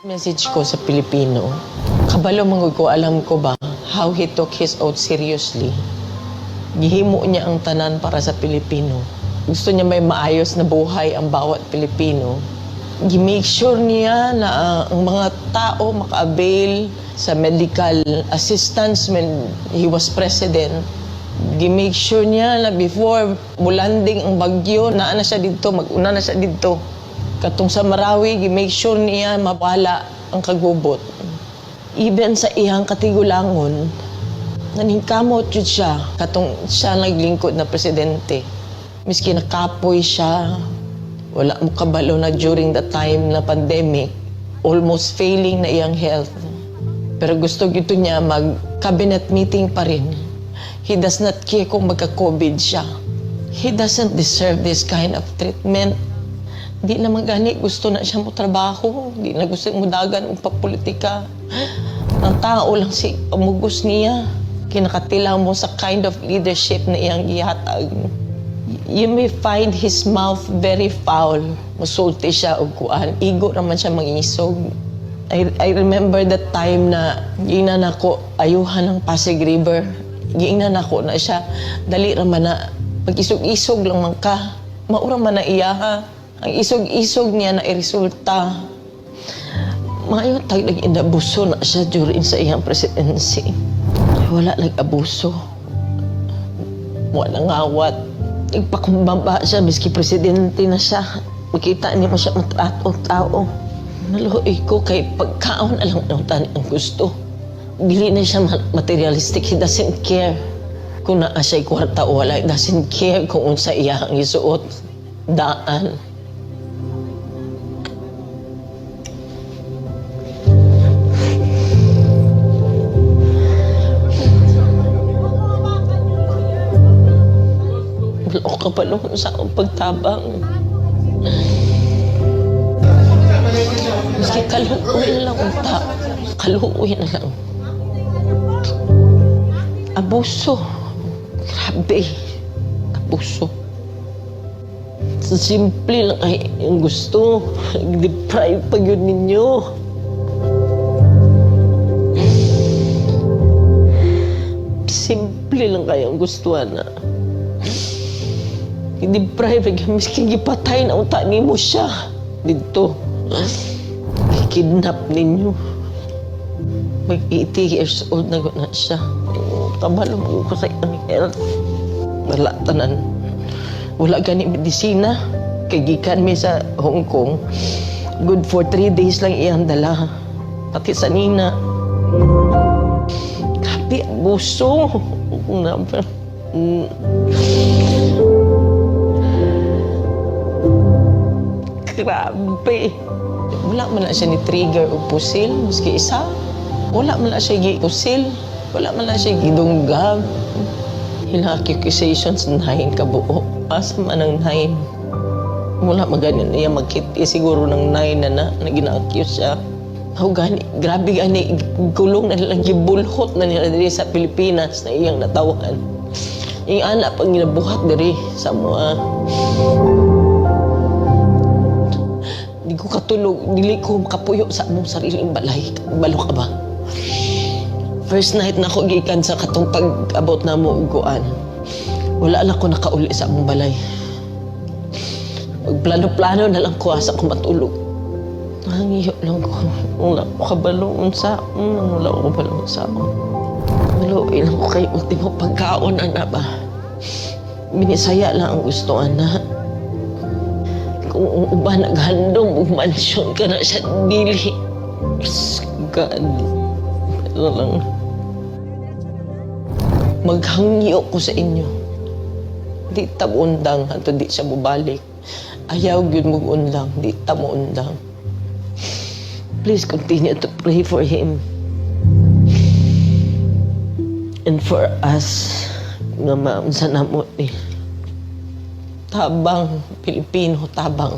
Message ko sa Pilipino, kabalo mangod ko, alam ko ba how he took his oath seriously. Gihimo niya ang tanan para sa Pilipino. Gusto niya may maayos na buhay ang bawat Pilipino. Gi-make sure niya na ang mga tao maka-avail sa medical assistance when he was president. Gi-make sure niya na before mulanding ang bagyo, naana siya dito, mag-una na siya dito. Katong sa Marawi, gi-make sure niya mawala ang kagubot. Even sa iyang katigulangon, naningkamot yun siya, katong siya naglingkod na presidente. Miski nakapoy siya, wala mo kabalo na during the time na pandemic, almost failing na iyang health. Pero gusto gito niya mag-cabinet meeting pa rin. He does not care kung magka-COVID siya. He doesn't deserve this kind of treatment. Di naman gani, gusto na siya mo trabaho. Di na gusto mo dagan o papolitika. Ang tao lang si amugos niya. Kinakatilang mo sa kind of leadership na iyang ihatag. You may find his mouth very foul. Musulti siya o kuan. Igo naman siya mangisog. I remember that time na giingnan ako ayuhan ng Pasig River. Giingnan ako na siya. Dali raman na pag-isog-isog lang man ka. Maura man na iya ha. Ang isog-isog niya na iresulta. Maayon tag nag-inabuso na siya during sa iyang presidency. Wala nag-abuso. Wala ngawat. Nagpakumbaba siya, miski presidente na siya. Makita niya mo siya matrato tao. Naluhoy ko kay pagkaon alang nautan ang gusto. Dili na siya materialistic. He doesn't care kung naa siya'y kwarta o wala. He doesn't care kung unsa iya ang isuot. Daan. Wala ko kapalong sa akong pagtabang. Maski kaluoy na lang unta. Kaluoy na lang. Abuso. Grabe. Abuso. Simple lang ay yung gusto. Deprive pa yun ninyo. Simple lang kayang gustuhan na. I-deprive, miski gipatay na unta nimo siya dito. Kidnap ninyo. Mag 80 years old na na siya. Kabalo mo ko sa iyang health. Wala tanan. Wala gani medisina. Kagikan mi sa Hong Kong. Good for 3 days lang iyang dala. Pati sa nina. Grabe, abuso. Grabe. Wala man na siya ni trigger o pusil, maski isa. Wala man na siya gi-pusil. Wala man na siya gidunggab. Hila accusations 9 kabuo. Asa man ang 9. Wala maganin niya magkiti siguro ng 9 na gina-accuse siya. How gani, grabe gani, gulong na nilang gibulhot na nila diri sa Pilipinas na iyang natawan. Yung anak pang ginabuhat diri sa mga. Di ko katulog, dili ko makapuyo sa among sariling balay. Balo ka ba? First night na ako gikan sa katong pag-abot na mo uguan. Wala lang ko nakauli sa among balay. Magplano-plano na lang ko asa ko matulog. Nangiyo lang ko. Wala ko kabalo unsa. Wala ko kabalo unsa. Maluoy lang ko kay ultimo pagkaon ana ba. Binisaya lang ang gusto ana. Kung uba naghandong og mansyon ka na sa dili. God. Pero lang. Maghangyo ko sa inyo. Di ta mo undang hanto di siya mubalik. Ayaw gyud mo undang, di ta mo undang. Please continue to pray for him. And for us nga maunsa namo ni. Tabang, Pilipino, tabang.